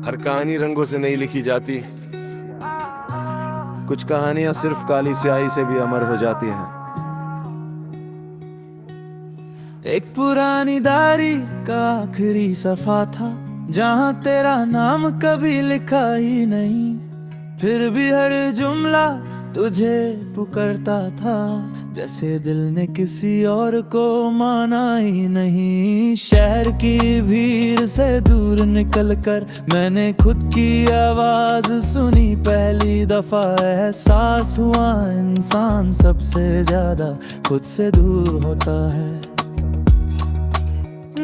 हर कहानी रंगों से नहीं लिखी जाती। कुछ कहानियां सिर्फ काली स्याही से भी अमर हो जाती हैं। एक पुरानी डायरी का आखिरी सफा था, जहाँ तेरा नाम कभी लिखा ही नहीं, फिर भी हर जुमला तुझे पुकारता था, जैसे दिल ने किसी और को माना ही नहीं। शहर की भीड़ से दूर निकलकर मैंने खुद की आवाज सुनी पहली दफा। एहसास हुआ इंसान सबसे ज्यादा खुद से दूर होता है।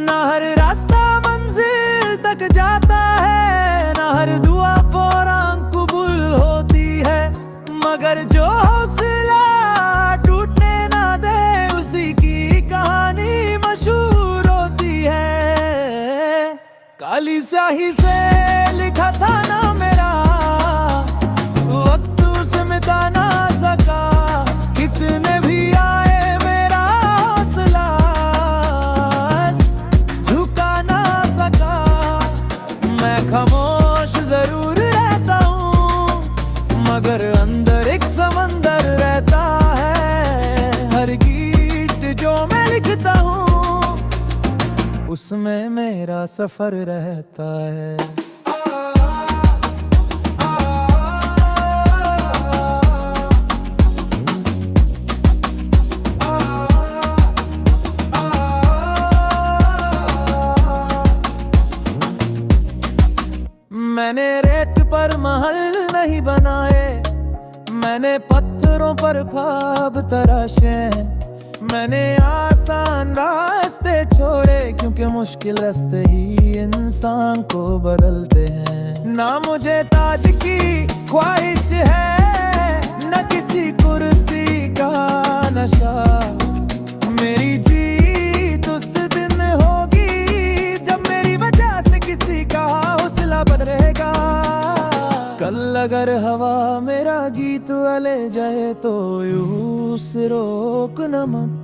ना हर रास्ता मंजिल तक जाता है, ना हर दुआ फौरन कबूल होती है, मगर जो हौसला टूटने ना दे उसी की कहानी मशहूर होती है। काली स्याही से लिखा था ना मेरा, वक्त उसे मिटा ना सका, कितने भी आए मेरा हौसला झुका ना सका। मैं खामोश जरूर रहता हूँ, मगर अंदर एक समंदर रहता है। हर गीत जो मैं लिखता हूँ, उसमें मेरा सफर रहता है। मैंने रेत पर महल नहीं बनाए, मैंने पत्थरों पर ख्वाब तराशे, मैंने आसान रास्ते छोड़े, क्योंकि मुश्किल रास्ते ही इंसान को बदलते हैं। ना मुझे ताज की ख्वाहिश है, न किसी कुर्सी का नशा, मेरी जीत उस दिन होगी जब मेरी वजह से किसी का हौसला बढ़ेगा। कल अगर हवा मेरा गीत ले जाए तो यूं से रोकना मत,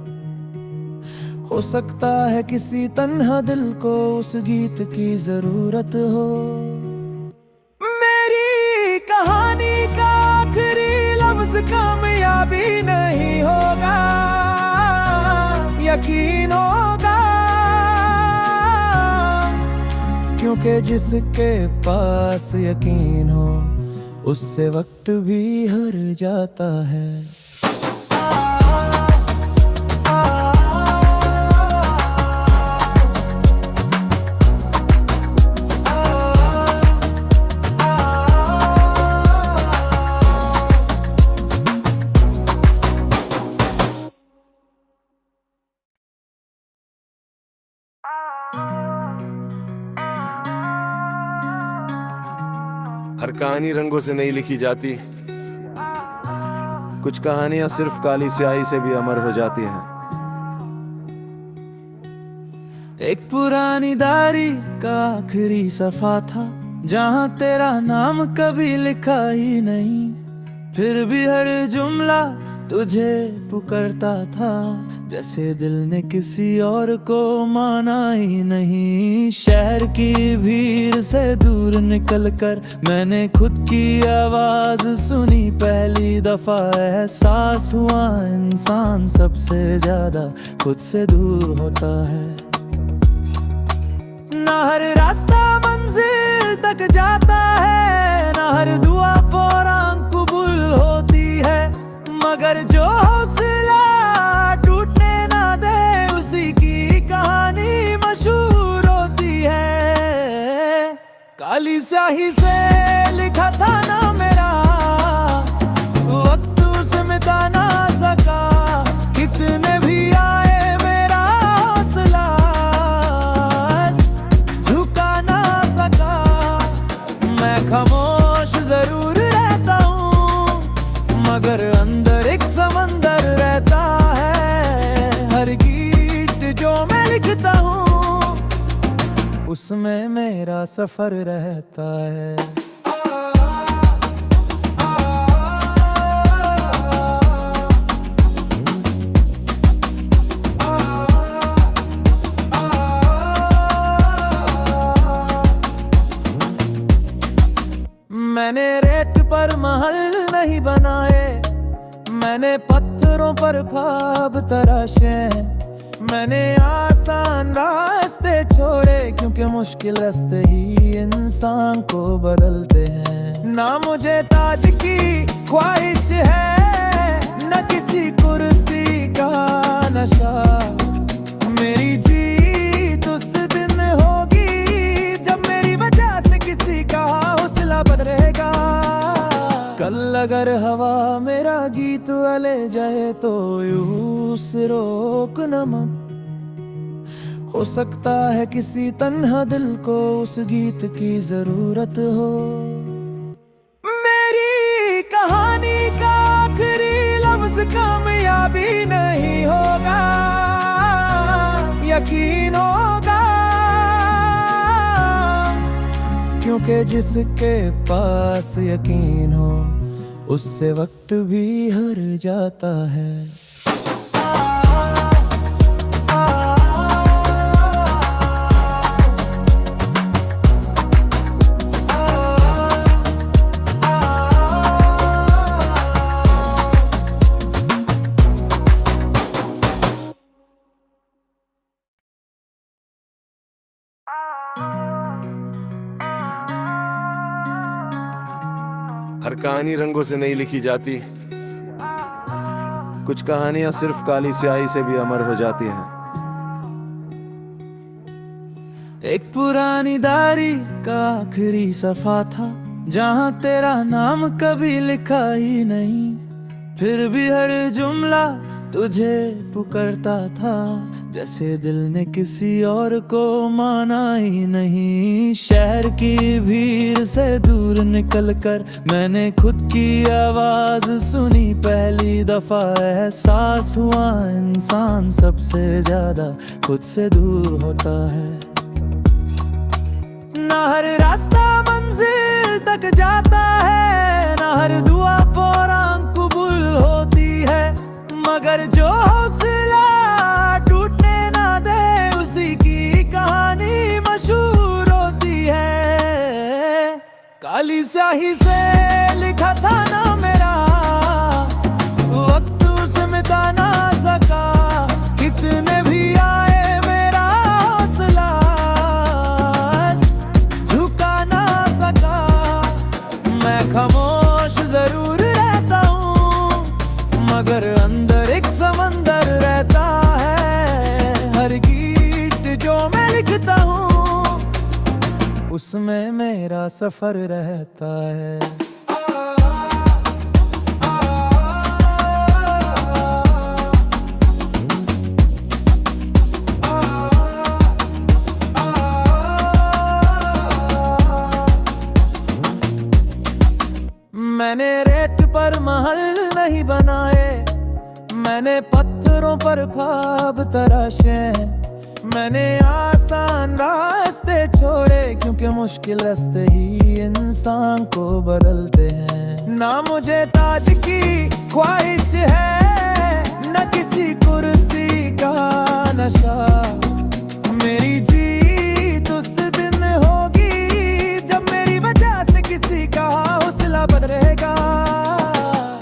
हो सकता है किसी तन्हा दिल को उस गीत की जरूरत हो। मेरी कहानी का आखिरी लफ्ज कामयाबी नहीं होगा, यकीन होगा, क्योंकि जिसके पास यकीन हो उससे वक्त भी हार जाता है। हर कहानी रंगों से नहीं लिखी जाती। कुछ कहानियां सिर्फ काली स्याही से भी अमर हो जाती हैं। एक पुरानी डायरी का आखिरी सफा था, जहाँ तेरा नाम कभी लिखा ही नहीं, फिर भी हर जुमला तुझे पुकारता था, जैसे दिल ने किसी और को माना ही नहीं। शहर की भीड़ से दूर निकलकर मैंने खुद की आवाज सुनी पहली दफा। एहसास हुआ इंसान सबसे ज्यादा खुद से दूर होता है। ना हर रास्ता मंजिल तक जाता है, ना हर दुआ फौरन कबूल होती है, मगर जो हौसला टूटने ना दे उसी की कहानी मशहूर होती है। काली स्याही से लिखा था ना मेरा, वक्त उसे मिटा ना सका, कितने भी आए मेरा हौसला झुका ना सका। मैं खामोश जरूर रहता हूँ, मगर अंदर एक समंदर रहता है। हर गीत जो मैं लिखता हूँ, उसमें मेरा सफर रहता है। नहीं बनाए, मैंने पत्थरों पर ख्वाब तराशे, मैंने आसान रास्ते छोड़े, क्योंकि मुश्किल रास्ते ही इंसान को बदलते हैं। ना मुझे ताज की ख्वाहिश है, न किसी कुर्सी का नशा, मेरी जीत उस दिन होगी जब मेरी वजह से किसी का हौसला बदलेगा। कल अगर हवा मेरा गीत ले जाए तो यूं से रोकना मत, हो सकता है किसी तन्हा दिल को उस गीत की जरूरत हो। मेरी कहानी का आखिरी लफ्ज कामयाबी नहीं होगा, यकीन होगा, क्योंकि जिसके पास यकीन हो उससे वक्त भी हार जाता है। हर कहानी रंगों से नहीं लिखी जाती, कुछ कहानियां सिर्फ काली स्याही से भी अमर हो जाती हैं। एक पुरानी डायरी का आखिरी सफा था, जहां तेरा नाम कभी लिखा ही नहीं, फिर भी हर जुमला तुझे पुकारता था, जैसे दिल ने किसी और को माना ही नहीं। शहर की भीड़ से दूर निकलकर मैंने खुद की आवाज सुनी पहली दफा, एहसास हुआ इंसान सबसे ज्यादा खुद से दूर होता है। ना हर रास्ता मंजिल तक जाता है, ना हर दुआ फौरन कबूल होती है, मगर जो हौसला टूटने ना दे उसी की कहानी मशहूर होती है। काली स्याही से लिखा था ना मेरा, वक्त उसे मिटा ना सका, कितने भी आए मेरा हौसला झुका ना सका। मैं खामोश जरूर रहता हूँ, मगर अंदर एक समंदर रहता है। हर गीत जो मैं लिखता हूँ उसमें मेरा सफर रहता है। मैंने रेत पर महल नहीं बनाए, मैंने पत्थरों पर ख्वाब तराशे, मैंने आसान रास्ते छोड़े, क्योंकि मुश्किल रास्ते ही इंसान को बदलते हैं। ना मुझे ताज की ख्वाहिश है, न किसी कुर्सी का नशा, मेरी जीत उस दिन होगी जब मेरी वजह से किसी का हौसला बदलेगा।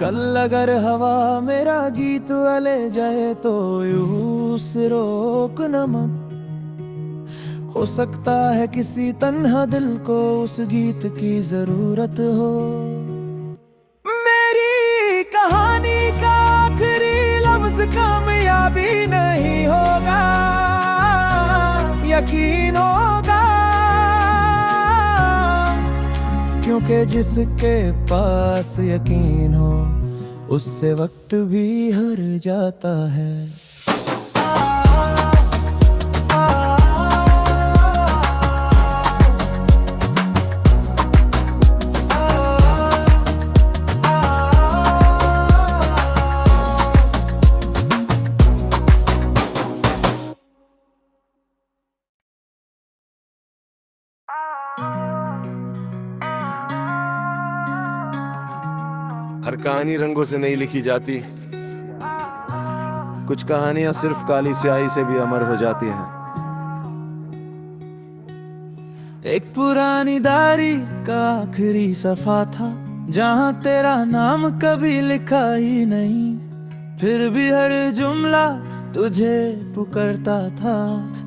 कल अगर हवा मेरा गीत ले जाए तो यूं से रोकना मत, हो सकता है किसी तन्हा दिल को उस गीत की जरूरत हो। मेरी कहानी का आखिरी लफ्ज कामयाबी नहीं होगा, यकीन होगा, क्योंकि जिसके पास यकीन हो उससे वक्त भी हार जाता है। हर कहानी रंगों से नहीं लिखी जाती, कुछ कहानियां सिर्फ काली स्याही से भी अमर हो जाती हैं। एक पुरानी डायरी का आखिरी सफा था, जहाँ तेरा नाम कभी लिखा ही नहीं, फिर भी हर जुमला तुझे पुकारता था,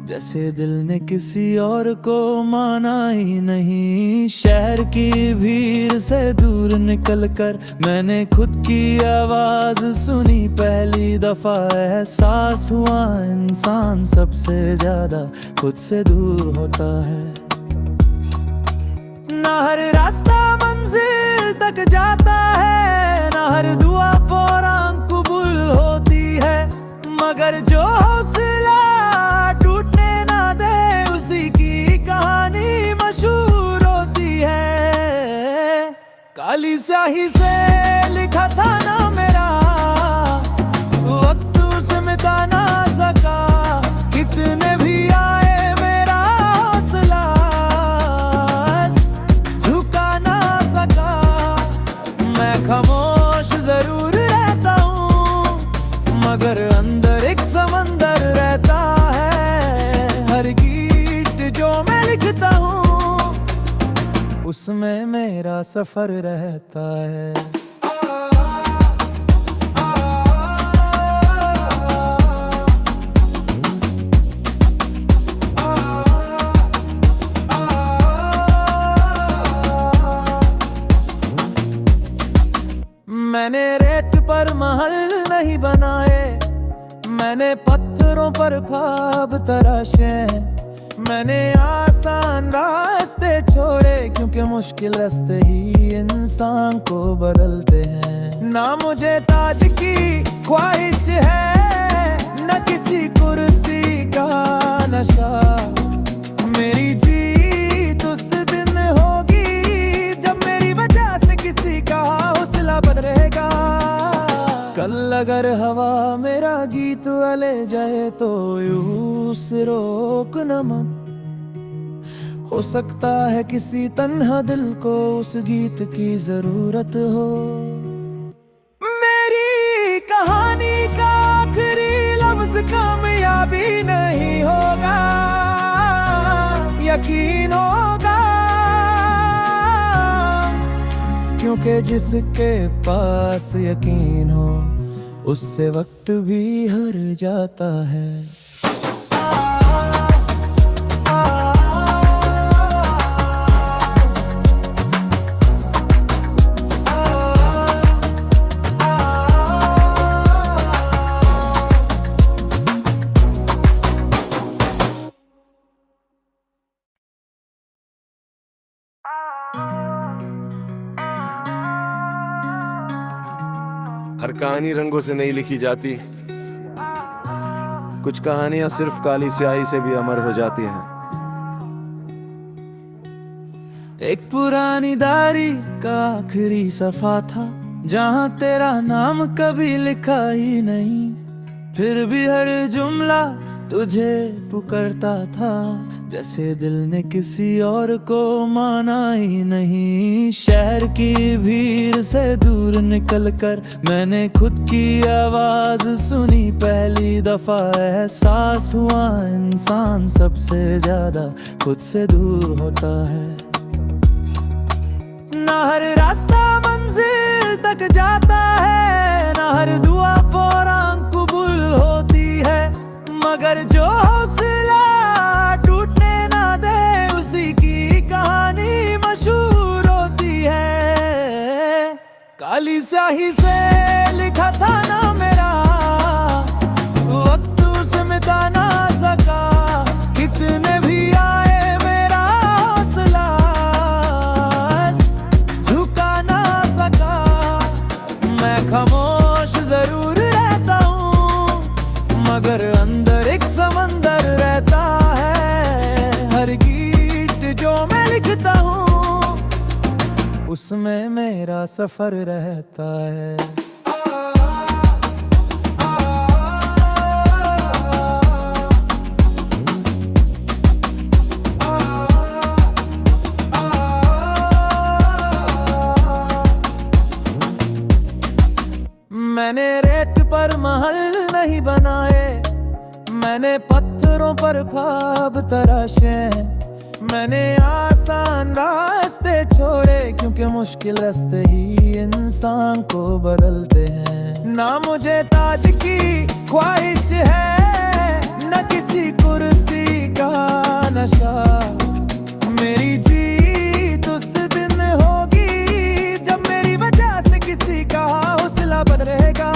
जैसे दिल ने किसी और को माना ही नहीं। शहर की भीड़ से दूर निकल कर मैंने खुद की आवाज सुनी पहली दफा। एहसास हुआ इंसान सबसे ज्यादा खुद से दूर होता है। ना हर रास्ता मंजिल तक जाता है, ना हर दुआ फौरन कबूल होती है, मगर जो हौसला टूटने ना दे उसी की कहानी मशहूर होती है। काली स्याही से लिखा था ना मेरा, वक्त उसे मिटा ना सका, कितने भी आए मेरा हौसला झुका ना सका। मैं खामोश जरूर रहता हूँ, मगर अंदर एक समंदर रहता है। हर गीत जो मैं लिखता हूँ उसमें मेरा सफर रहता है। मैंने रेत पर महल नहीं बनाए, मैंने पत्थरों पर ख्वाब तराशे, मैंने आसान रास्ते छोड़े, क्योंकि मुश्किल रास्ते ही इंसान को बदलते हैं। ना मुझे ताज की ख्वाहिश है, न किसी कुर्सी का नशा, मेरी जीत उस दिन होगी जब मेरी वजह से किसी का हौसला बदलेगा। कल अगर हवा मेरा गीत ले जाए तो यूं से रोकना मत, हो सकता है किसी तन्हा दिल को उस गीत की जरूरत हो। मेरी कहानी का आखिरी लफ्ज कामयाबी नहीं होगा, यकीन होगा, क्योंकि जिसके पास यकीन हो उससे वक्त भी हार जाता है। हर कहानी रंगों से नहीं लिखी जाती, कुछ कहानियां सिर्फ काली स्याही से भी अमर हो जाती हैं। एक पुरानी डायरी का आखिरी सफा था, जहाँ तेरा नाम कभी लिखा ही नहीं, फिर भी हर जुमला तुझे पुकारता था, जैसे दिल ने किसी और को माना ही नहीं। शहर की भीड़ से दूर निकल कर मैंने खुद की आवाज सुनी पहली दफा। एहसास हुआ इंसान सबसे ज्यादा खुद से दूर होता है। ना हर रास्ता मंजिल तक जाता है, ना हर दुआ फौरन कबूल होती है, मगर जो हौसला टूटने ना दे उसी की कहानी मशहूर होती है। काली स्याही से लिखा था ना मेरा, वक्त उसे मिटा ना सका, कितने भी आए मेरा हौसला झुका ना सका। मैं खामोश जरूर रहता हूँ, मगर अंदर एक समंदर रहता है। हर गीत जो मैं लिखता हूँ उसमें मेरा सफर रहता है। मैंने रेत पर महल नहीं बनाए, मैंने पत्थरों पर ख्वाब तराशे, मैंने आसान रास्ते छोड़े, क्योंकि मुश्किल रास्ते ही इंसान को बदलते हैं। ना मुझे ताज की ख्वाहिश है, न किसी कुर्सी का नशा। मेरी जीत उस दिन होगी जब मेरी वजह से किसी का हौसला बदलेगा।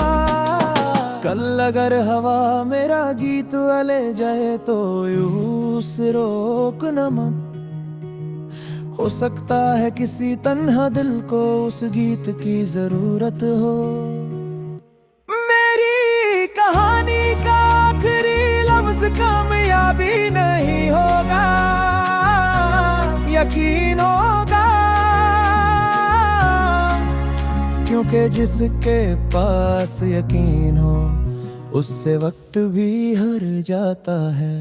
कल अगर हवा मेरा गीत ले जाए तो यूं से रोकना मत। हो सकता है किसी तन्हा दिल को उस गीत की जरूरत हो। मेरी कहानी का आखिरी लफ्ज कामयाबी नहीं होगा, यकीन होगा, क्योंकि जिसके पास यकीन हो उससे वक्त भी हार जाता है।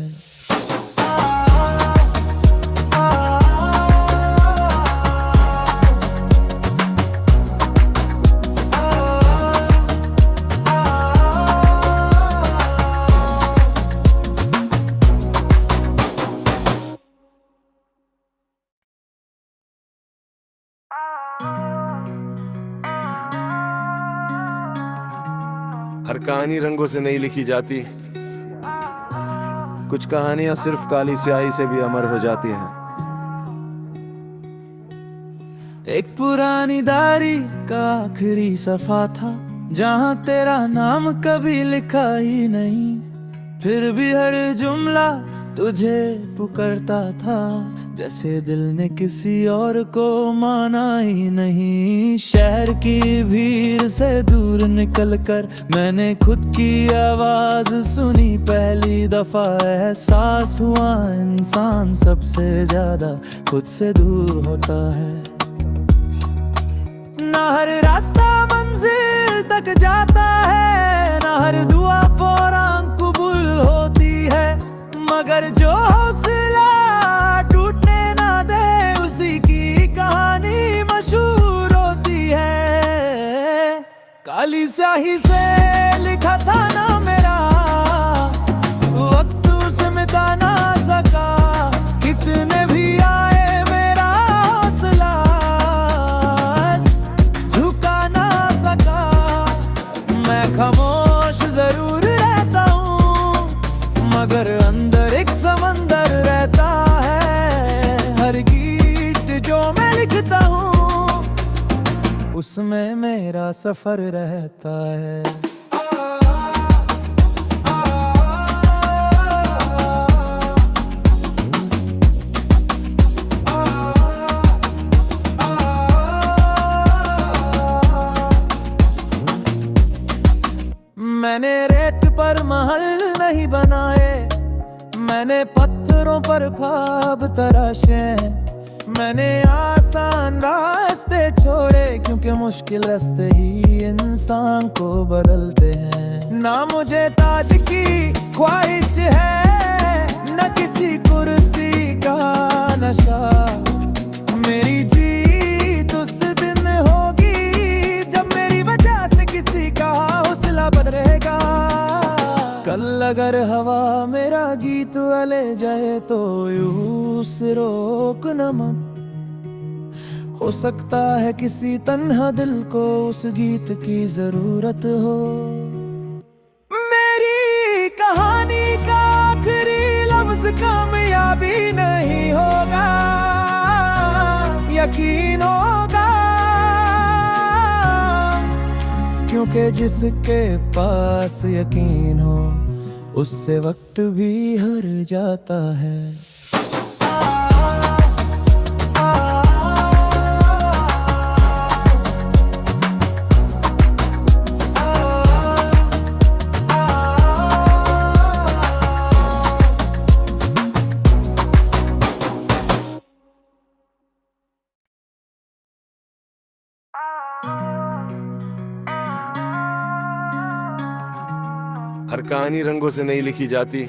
हर कहानी रंगों से नहीं लिखी जाती, कुछ कहानियां सिर्फ काली स्याही से भी अमर हो जाती हैं। एक पुरानी डायरी का आखिरी सफा था, जहां तेरा नाम कभी लिखा ही नहीं, फिर भी हर जुमला तुझे पुकारता था, जैसे दिल ने किसी और को माना ही नहीं। शहर की भीड़ से दूर निकलकर मैंने खुद की आवाज सुनी पहली दफा। एहसास हुआ इंसान सबसे ज्यादा खुद से दूर होता है। ना हर रास्ता मंजिल तक जाता है, ना हर दुआ फौरन कबूल होती है, मगर जो हौसला टूटने ना दे उसी की कहानी मशहूर होती है। काली स्याही से लिखा था ना मेरा, वक्त उसे मिटा ना सका, कितने भी आए मेरा हौसला झुका ना सका। मैं खामोश जरूर रहता हूँ, मगर अंदर एक समंदर रहता है। हर गीत जो मैं लिखता हूँ उसमें मेरा सफर रहता है। मैंने रेत पर महल नहीं बनाए, मैंने पत्थरों पर ख्वाब तराशे। मैंने आसान रास्ते छोड़े, क्योंकि मुश्किल रास्ते ही इंसान को बदलते हैं। ना मुझे ताज की ख्वाहिश है, न किसी कुर्सी का नशा। मेरी जीत उस दिन होगी जब मेरी वजह से किसी का हौसला बदलेगा। कल अगर हवा मेरा गीत ले जाए तो यूं से रोकना मत। हो सकता है किसी तन्हा दिल को उस गीत की जरूरत हो। मेरी कहानी का आखिरी लफ्ज कामयाबी नहीं होगा, यकीन होगा, क्योंकि जिसके पास यकीन हो उससे वक्त भी हार जाता है। हर कहानी रंगों से नहीं लिखी जाती,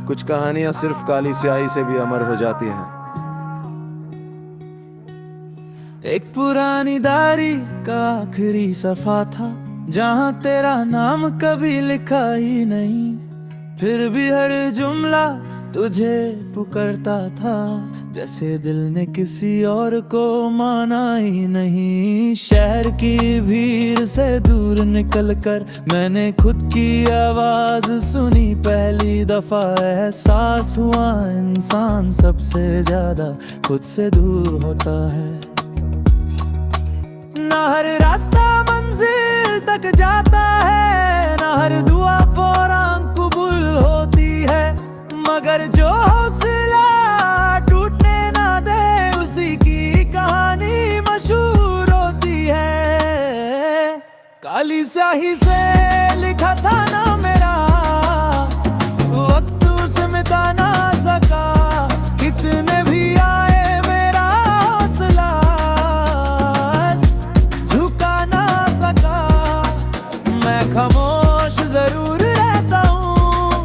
कुछ कहानियां सिर्फ काली स्याही से भी अमर हो जाती हैं। एक पुरानी डायरी का आखिरी सफा था, जहां तेरा नाम कभी लिखा ही नहीं, फिर भी हर जुमला तुझे पुकारता था, जैसे दिल ने किसी और को माना ही नहीं। शहर की भीड़ से दूर निकल कर मैंने खुद की आवाज सुनी पहली दफा। एहसास हुआ इंसान सबसे ज्यादा खुद से दूर होता है। ना हर रास्ता मंजिल तक जाता है, ना हर दुआ फौरन कबूल होती है, मगर जो हौसला टूटने ना दे उसी की कहानी मशहूर होती है। काली स्याही से लिखा था ना मेरा, वक्त उसे मिटा ना सका। कितने भी आए मेरा हौसला झुका ना सका। मैं खामोश जरूर रहता हूँ,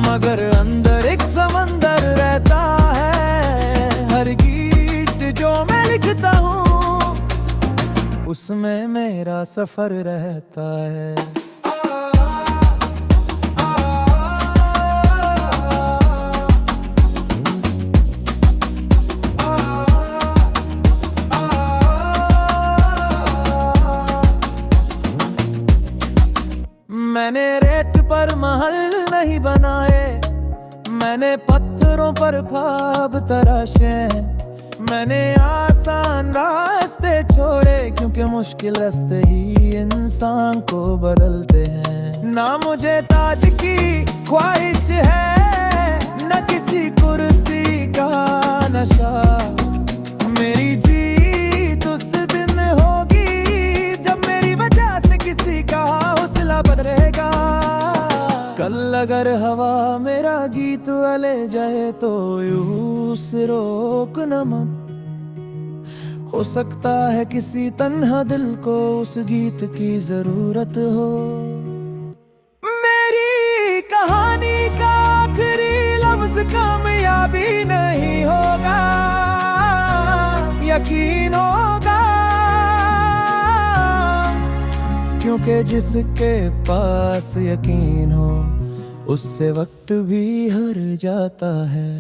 मगर अंदर एक समंदर रहता है। हर गीत जो मैं लिखता हूँ उसमें मेरा सफर रहता है। मैंने रेत पर महल नहीं बनाए, मैंने पत्थरों पर ख्वाब तराशे। मैंने आसान रास्ते छोड़े, क्योंकि मुश्किल रास्ते ही इंसान को बदलते हैं। ना मुझे ताज की ख्वाहिश है, न किसी कुर्सी का नशा। मेरी जीत उस दिन होगी जब मेरी वजह से किसी का हौसला बदलेगा। कल अगर हवा मेरा गीत ले जाए तो यूं से रोकना मत। हो सकता है किसी तन्हा दिल को उस गीत की जरूरत हो। मेरी कहानी का आखिरी लफ्ज कामयाबी नहीं होगा, यकीन होगा, क्योंकि जिसके पास यकीन हो उससे वक्त भी हार जाता है।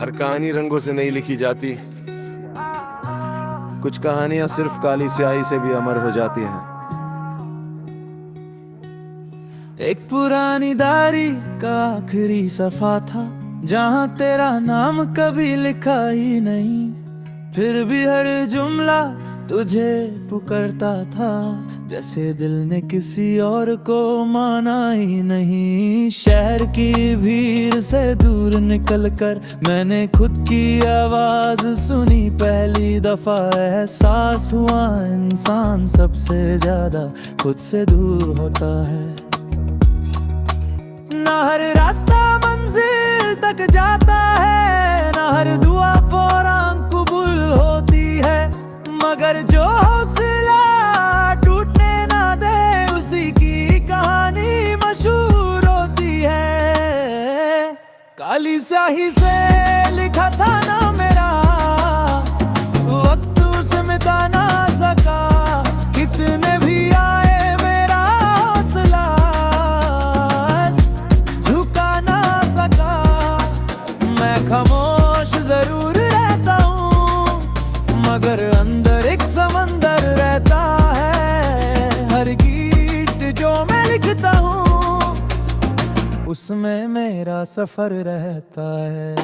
हर कहानी रंगों से नहीं लिखी जाती, कुछ कहानियां सिर्फ काली स्याही से भी अमर हो जाती हैं। एक पुरानी डायरी का आखिरी सफा था, जहां तेरा नाम कभी लिखा ही नहीं। फिर भी हर जुमला तुझे पुकारता था, जैसे दिल ने किसी और को माना ही नहीं। शहर की भीड़ से दूर निकल कर मैंने खुद की आवाज सुनी पहली दफा। एहसास हुआ इंसान सबसे ज्यादा खुद से दूर होता है। ना हर रास्ता मंजिल तक जाता है, ना हर दुआ फौरन कबूल होती है, मगर जो हौसला टूटने ना दे उसी की कहानी मशहूर होती है। काली स्याही से लिखा था ना मेरा, वक्त उसे मिटा ना सका। कितने भी आए मेरा हौसला झुका ना सका। मैं खामोश जरूर रहता हूँ, मगर अंदर एक समंदर रहता है। हर गीत जो मैं लिखता हूँ उसमें मेरा सफर रहता है।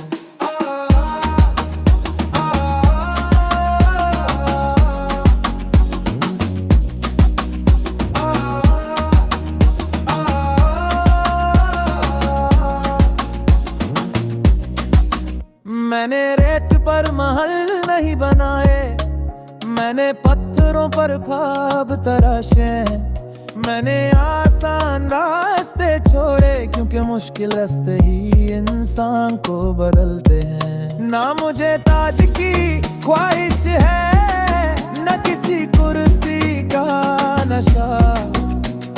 मैंने रेत पर महल नहीं बनाए, मैंने पत्थरों पर ख्वाब तराशे। मैंने आसान रास्ते छोड़े, क्योंकि मुश्किल रास्ते ही इंसान को बदलते हैं। ना मुझे ताज की ख्वाहिश है, न किसी कुर्सी का नशा।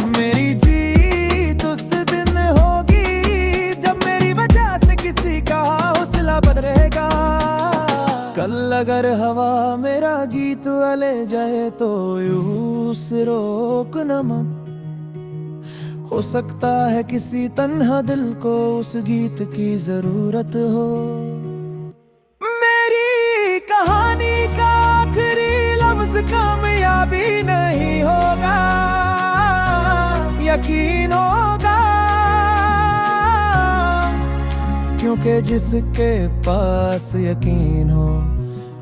मेरी जीत उस दिन होगी जब मेरी वजह से किसी का हौसला बदलेगा। कल अगर हवा मेरा गीत ले जाए तो यूं से रोकना मत। हो सकता है किसी तन्हा दिल को उस गीत की जरूरत हो। मेरी कहानी का आखिरी लफ्ज कामयाबी नहीं होगा, यकीन होगा, क्योंकि जिसके पास यकीन हो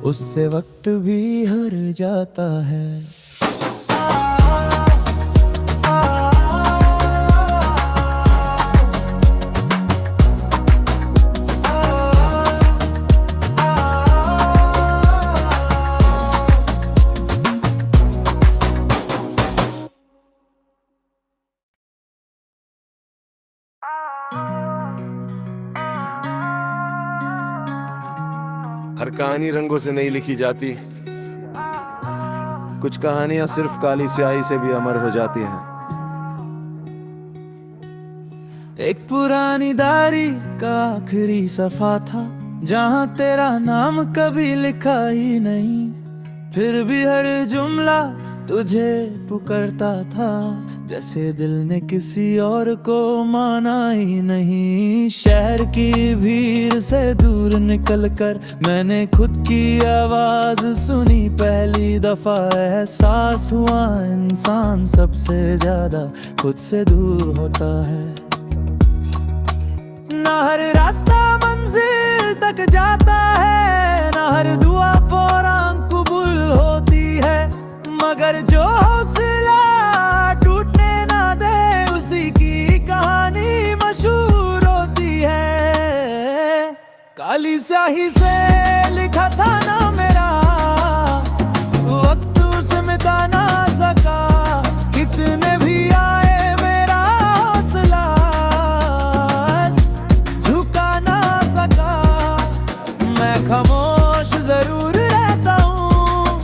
उससे वक्त भी हार जाता है। हर कहानी रंगों से नहीं लिखी जाती, कुछ कहानियां सिर्फ काली स्याही से भी अमर हो जाती हैं। एक पुरानी डायरी का आखिरी सफा था, जहां तेरा नाम कभी लिखा ही नहीं, फिर भी हर जुमला तुझे पुकारता था, जैसे दिल ने किसी और को माना ही नहीं। शहर की भीड़ से दूर निकलकर मैंने खुद की आवाज सुनी पहली दफा। एहसास हुआ इंसान सबसे ज्यादा खुद से दूर होता है। ना हर रास्ता मंजिल तक जाता है, ना हर दुआ फौरन कबूल होती है, मगर जो हौसला टूटने ना दे उसी की कहानी मशहूर होती है। काली स्याही से लिखा था ना मेरा, वक्त उसे मिटा ना सका, कितने भी आए मेरा हौसला झुका ना सका। मैं खामोश जरूर रहता हूँ,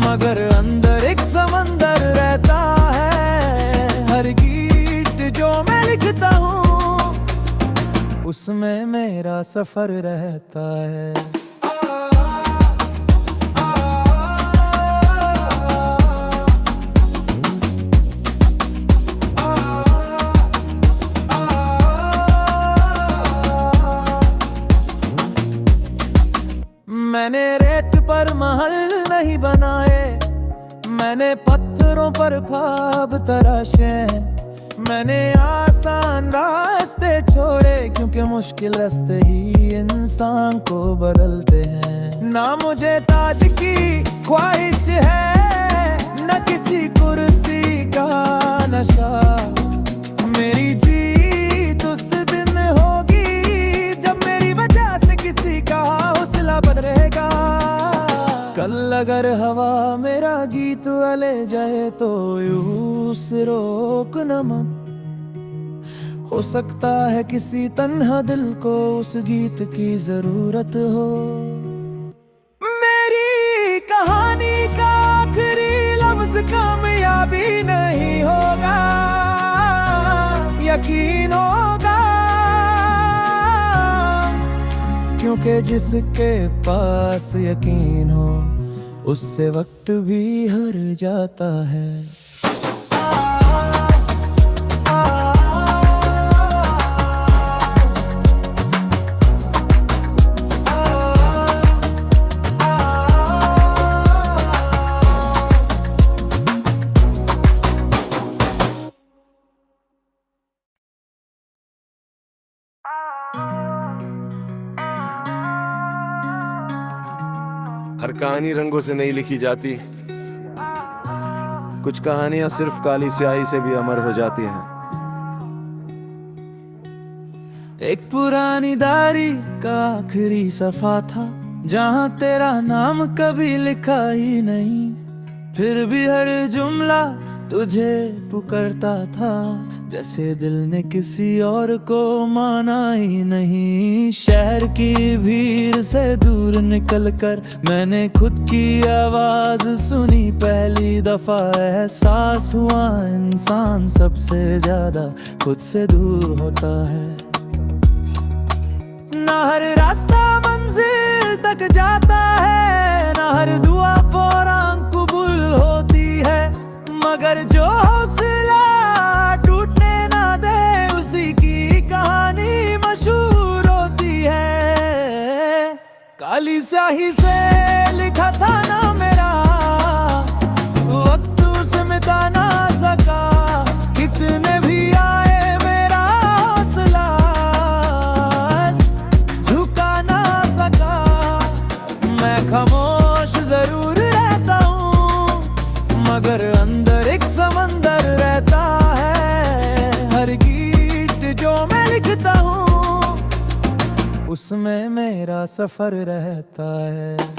मगर अंदर एक समंदर रहता है। हर गीत जो मैं लिखता हूँ उसमें मेरा सफर रहता है। मैंने रेत पर महल नहीं बनाए, मैंने पत्थरों पर ख्वाब तराशे। मैंने आसान रास्ते छोड़े, क्योंकि मुश्किल रास्ते ही इंसान को बदलते हैं। ना मुझे ताज की ख्वाहिश है, न किसी कुर्सी का नशा। मेरी जीत उस दिन होगी जब मेरी वजह से किसी का हौसला बदलेगा। कल अगर हवा मेरा गीत ले जाए तो यूं से रोकना मत। हो सकता है किसी तन्हा दिल को उस गीत की जरूरत हो। मेरी कहानी का आखिरी लफ्ज कामयाबी नहीं होगा, यकीन होगा, क्योंकि जिसके पास यकीन हो उससे वक्त भी हार जाता है। हर कहानी रंगों से नहीं लिखी जाती, कुछ कहानियां सिर्फ काली स्याही से भी अमर हो जाती हैं। एक पुरानी डायरी का आखिरी सफा था, जहां तेरा नाम कभी लिखा ही नहीं, फिर भी हर जुमला तुझे पुकारता था जैसे दिल ने किसी और को माना ही नहीं। शहर की भीड़ से दूर निकल कर मैंने खुद की आवाज सुनी पहली दफा। एहसास हुआ इंसान सबसे ज्यादा खुद से दूर होता है। ना हर रास्ता मंजिल तक जाता है, ना हर दुआ फौरन कबूल होती है, मगर जो हौसला टूटने ना दे उसी की कहानी मशहूर होती है। काली स्याही से लिखा था ना मेरा, वक्त उसे मिटा ना सका। कितने भी आए मेरा हौसला झुका ना सका। मैं खामोश जरूर रहता हूँ, मगर अंदर एक समंदर रहता है। हर गीत जो मैं लिखता हूँ उसमें मेरा सफर रहता है।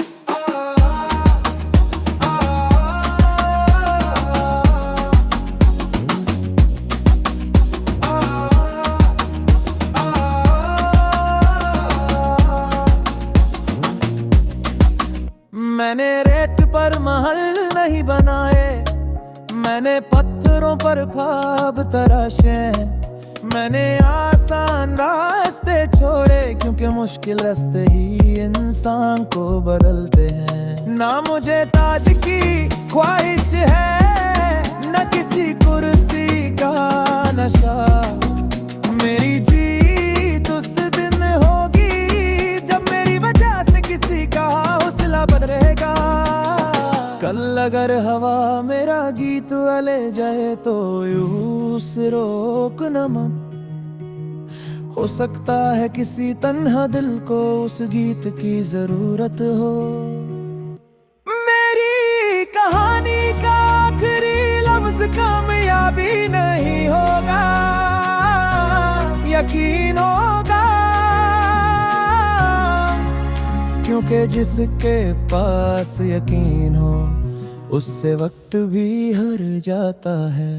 मैंने रेत पर महल नहीं बनाए, मैंने पत्थरों पर ख्वाब तराशे। मैंने आसान रास्ते छोड़े क्योंकि मुश्किल रास्ते ही इंसान को बदलते हैं। ना मुझे ताज की ख्वाहिश है, न किसी कुर्सी का नशा। मेरी जीत उस दिन होगी जब मेरी वजह से किसी का हौसला बदलेगा। कल अगर हवा मेरा गीत ले जाए तो यूं से रोकना मत। हो सकता है किसी तन्हा दिल को उस गीत की जरूरत हो। मेरी कहानी का आखिरी लफ्ज कामयाबी नहीं होगा, यकीन होगा, क्योंकि जिसके पास यकीन हो उससे वक्त भी हार जाता है।